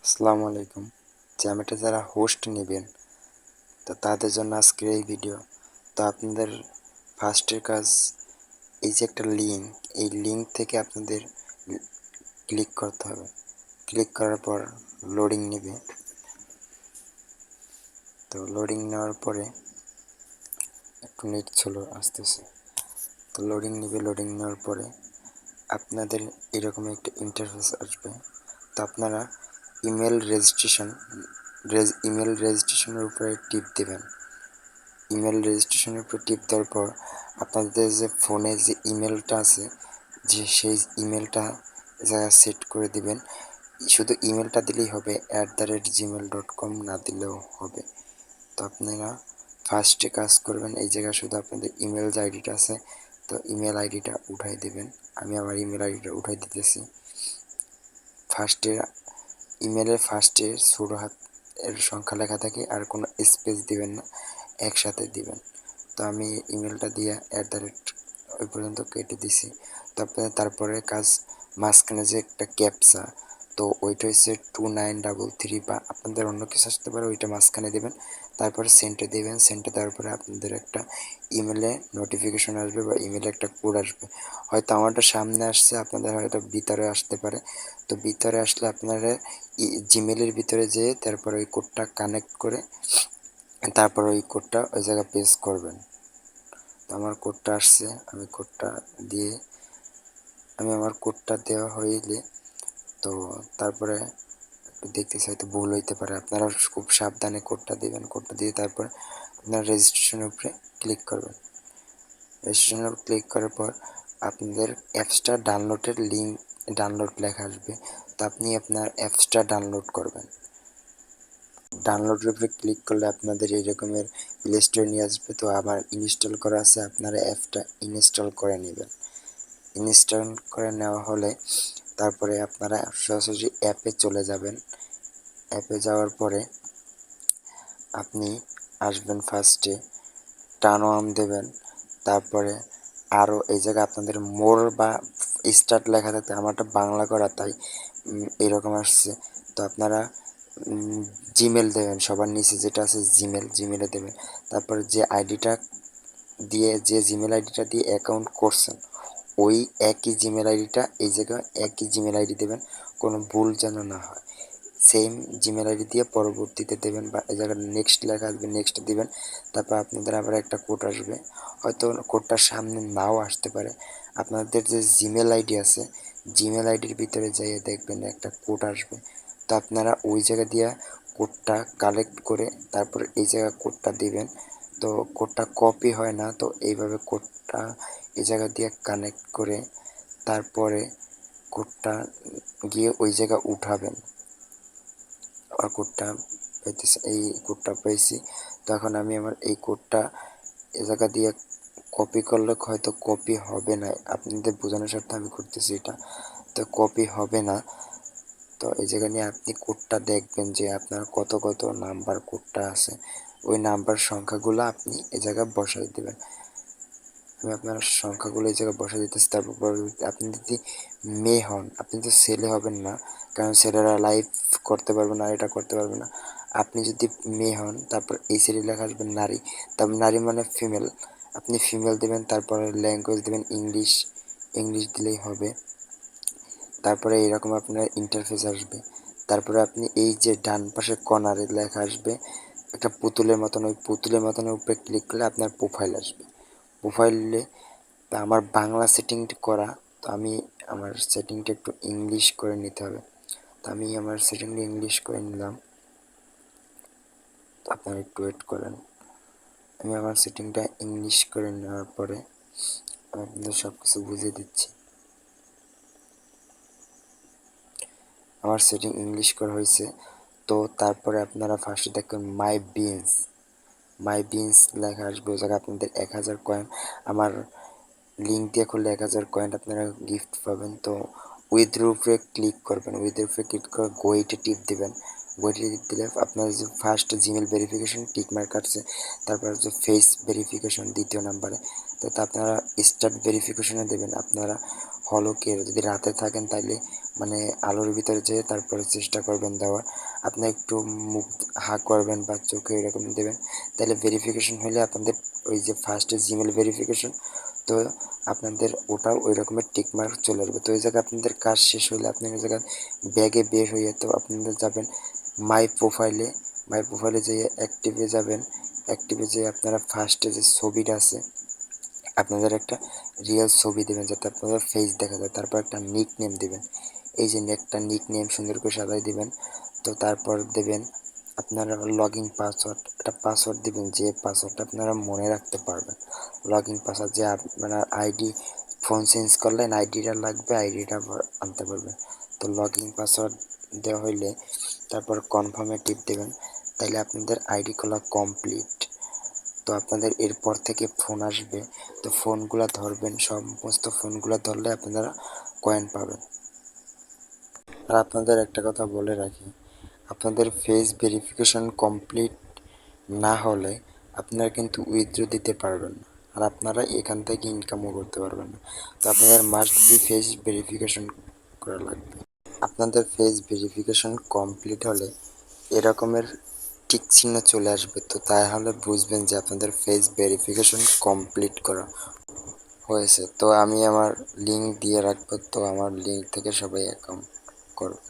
আসসালামু আলাইকুম। জ্যামেটে যারা হোস্ট নেবেন তো তাদের জন্য আজকের এই ভিডিও। তো আপনাদের ফার্স্টের কাজ, এই যে একটা লিঙ্ক, এই লিঙ্ক থেকে আপনাদের ক্লিক করতে হবে। ক্লিক করার পর লোডিং নেবে। তো লোডিং নেওয়ার পরে একটু নেট চলে আসতেছে। তো লোডিং নেবে। লোডিং নেওয়ার পরে আপনাদের এরকম একটা ইন্টারফেস আসবে। তো আপনারা ইমেল রেজিস্ট্রেশনের উপরে টিপ দেবেন। ইমেল রেজিস্ট্রেশনের উপর টিপ দেওয়ার পর আপনাদের যে ফোনে যে ইমেলটা আছে, যে সেই ইমেলটা সেট করে দিবেন। শুধু ইমেলটা দিলেই হবে, @gmail.com না দিলেও হবে। তো আপনারা ফার্স্টে কাজ করবেন, এই জায়গায় শুধু আপনাদের ইমেল যে আইডিটা আছে, তো ইমেল আইডিটা উঠাই দিবেন। আমি আমার ইমেল আইডিটা উঠাই দিতেছি। ফার্স্টে ছোট হাত এর সংখ্যা লেখা থাকে, আর কোনো স্পেস দিবেন না, একসাথে দিবেন। তো আমি ইমেলটা দিয়ে ওই পর্যন্ত কেটে দিছি। তারপরে কাজ, মাঝখানে যে একটা ক্যাপচা, তো ওইটা হচ্ছে 2933 বা আপনাদের অন্য কিছু আসতে পারে, ওইটা মাঝখানে দেবেন। তারপরে সেন্টে দেবেন। সেন্টে দেওয়ার পরে আপনাদের একটা ইমেলে নোটিফিকেশন আসবে বা ইমেলে একটা কোড আসবে। হয়তো আমারটা সামনে আসছে, আপনাদের হয়তো ভিতরে আসতে পারে। তো ভিতরে আসলে আপনারা জিমেলের ভিতরে যেয়ে তারপরে ওই কোডটা কানেক্ট করে তারপর ওই কোডটা ওই জায়গায় পেস্ট করবেন। তো আমার কোডটা আসছে, আমার কোডটা দেওয়া হইলে, তো তারপরে একটু দেখতেছি হয়তো ভুল হইতে পারে, আপনারা খুব সাবধানে কোডটা দিবেন। কোডটা দিয়ে তারপর আপনারা রেজিস্ট্রেশনের উপরে ক্লিক করবেন। রেজিস্ট্রেশনের উপর ক্লিক করার পর আপনাদের অ্যাপসটা ডাউনলোডের লিঙ্ক, ডাউনলোড লেখা আসবে। তো আপনি আপনার অ্যাপসটা ডাউনলোড করবেন। ডাউনলোডের উপরে ক্লিক করলে আপনাদের এই রকমের প্লে স্টোরে নিয়ে আসবে। তো আমার ইনস্টল করা আছে, আপনারা অ্যাপটা ইনস্টল করে নেবেন। ইনস্টল করে নেওয়া হলে তারপরে আপনারা সরাসরি অ্যাপে চলে যাবেন। অ্যাপে যাওয়ার পরে আপনি আসবেন, ফার্স্টে টার্ন অন দেবেন। তারপরে আরও এই জায়গায় আপনাদের মোর বা স্টার্ট লেখা থাকতে, আমারটা বাংলা করা তাই এরকম আসছে। তো আপনারা জিমেল দেবেন, সবার নিচে যেটা আছে জিমেলে দেবেন। তারপরে যে জিমেল আইডিটা দিয়ে অ্যাকাউন্ট করছেন, ওই একই জিমেল আইডিটা এই জায়গায় একই জিমেল আইডি দেবেন, কোনো ভুল যেন না হয়। সেম জিমেল আইডি দিয়ে পরবর্তীতে দেবেন, বা এই জায়গায় নেক্সট লেখা আসবে, নেক্সট দিবেন। তারপর আপনাদের আবার একটা কোড আসবে, হয়তো কোডটার সামনে নাও আসতে পারে। আপনাদের যে জিমেল আইডি আছে, জিমেল আইডির ভিতরে যাইয়ে দেখবেন একটা কোড আসবে। তো আপনারা ওই জায়গা দিয়ে কোডটা কালেক্ট করে তারপর এই জায়গায় কোডটা দিবেন। তো কোডটা কপি হয় না, তো এইভাবে কোডটা এই জায়গা দিয়ে কানেক্ট করে তারপরে কোডটা গিয়ে ওই জায়গা উঠাবেন। আর এই কোডটা পেয়েছি। তো এখন আমি আমার এই কোডটা এ জায়গা দিয়ে কপি করলে হয়তো কপি হবে না, আপনাদের বোঝানোর স্বার্থে আমি করতেছি এটা। তো কপি হবে না। তো এই জায়গা নিয়ে আপনি কোডটা দেখবেন যে আপনার কত কত নাম্বার কোডটা আছে, ওই নাম্বার সংখ্যাগুলো আপনি এই জায়গায় বসাই দেবেন। আমি আপনার সংখ্যাগুলো এই জায়গায় বসাই দিতেছি। তারপর পরবর্তী আপনি যদি মেয়ে হন, আপনি তো ছেলে হবেন না, কারণ ছেলেরা লাইভ করতে পারবে না, এটা করতে পারবে না। আপনি যদি মেয়ে হন, তারপর এই সাইডে লেখা আসবে নারী, তারপর নারী মানে ফিমেল, আপনি ফিমেল দেবেন। তারপরে ল্যাঙ্গুয়েজ দেবেন ইংলিশ, ইংলিশ দিলেই হবে। তারপরে এইরকম আপনার ইন্টারফেস আসবে। তারপরে আপনি এই যে ডান পাশে কর্নারে লেখা আসবে একটা পুতুলের মতন, ওই পুতুলের মতনের উপরে ক্লিক করলে আপনার প্রোফাইল আসবে। প্রোফাইলে তা আমার বাংলা সেটিং করা, তো আমি আমার সেটিংটা একটু ইংলিশ করে নিতে হবে। তো আমি আমার সেটিংটা ইংলিশ করে নিলাম। আপনারা একটু ওয়েট করেন, আমি আমার সেটিংটা ইংলিশ করে নেওয়ার পরে আমি আপনাদের সব কিছু বুঝিয়ে দিচ্ছি। আমার সেটিং ইংলিশ করা হয়েছে। তো তারপরে আপনারা ফার্স্টে দেখবেন মাই বিনস লেখা আসবে, ওই জায়গায় আপনাদের 1000 কয়েন, আমার লিঙ্ক দিয়ে খুললে 1000 কয়েন আপনারা গিফট পাবেন। তো উইথড্র উপরে ক্লিক করবেন, উইথড্র উপরে ক্লিক করে গোইটে টিপ দেবেন। গোইটে টিপ দিলে আপনার যে ফার্স্ট জিমেল ভেরিফিকেশন টিকমার্ক আসছে, তারপর হচ্ছে ফেস ভেরিফিকেশন দ্বিতীয় নাম্বারে। তো আপনারা স্টার্ট ভেরিফিকেশনে দেবেন। আপনারা হলকে যদি রাতে থাকেন তাহলে মানে আলোর ভিতরে যেয়ে তারপরে চেষ্টা করবেন দেওয়ার। আপনি একটু মুখ হা করবেন বা চোখে এরকম দেবেন, তাহলে ভেরিফিকেশন হলে আপনাদের ওই যে ফার্স্টে জিমেল ভেরিফিকেশন, তো আপনাদের ওটাও ওই রকমের টিকমার্ক চলে আসবে। তো ওই জায়গায় আপনাদের কাজ শেষ হলে আপনি ওই জায়গায় ব্যাগে বের হয়ে তো আপনাদের যাবেন মাই প্রোফাইলে যেয়ে অ্যাক্টিভে যাবেন। অ্যাক্টিভে যেয়ে আপনারা ফার্স্টে যে ছবিটা আছে আপনাদের একটা রিয়েল ছবি দেবেন যাতে আপনাদের ফেস দেখা যায়। তারপর একটা নিক নেম দেবেন, এই যে একটা নিক নেম সুন্দর করে সাজাই দিবেন। তো তারপর দেবেন আপনারা লগ ইন পাসওয়ার্ড, একটা পাসওয়ার্ড দিবেন যে পাসওয়ার্ডটা আপনারা মনে রাখতে পারবেন। লগ ইন পাসওয়ার্ড যে আপনারা আইডি ফোন চেঞ্জ করলেন আইডিটা লাগবে, আইডিটা আনতে পারবেন। তো লগ ইন পাসওয়ার্ড দেওয়া হইলে তারপর কনফার্মে টিপ দেবেন, তাইলে আপনাদের আইডি খোলা কমপ্লিট। তো আপনাদের এরপর থেকে ফোন আসবে, তো ফোনগুলা ধরবেন, সমস্ত ফোনগুলা ধরলে আপনারা কয়েন পাবেন। আর আপনাদের একটা কথা বলে রাখি, আপনাদের ফেস ভেরিফিকেশন কমপ্লিট না হলে আপনারা কিন্তু উইথড্র দিতে পারবেন না, আর আপনারা এখান থেকে ইনকামও করতে পারবেন না। তো আপনাদের মাস্ট বি ফেস ভেরিফিকেশন করা লাগবে। আপনাদের ফেস ভেরিফিকেশন কমপ্লিট হলে এরকমের টিক চিহ্ন চলে আসবে, তো তাহলে বুঝবেন যে আপনাদের ফেস ভেরিফিকেশন কমপ্লিট করা হয়েছে। তো আমি আমার লিঙ্ক দিয়ে রাখবো, তো আমার লিঙ্ক থেকে সবাই অ্যাকাউন্ট করবে।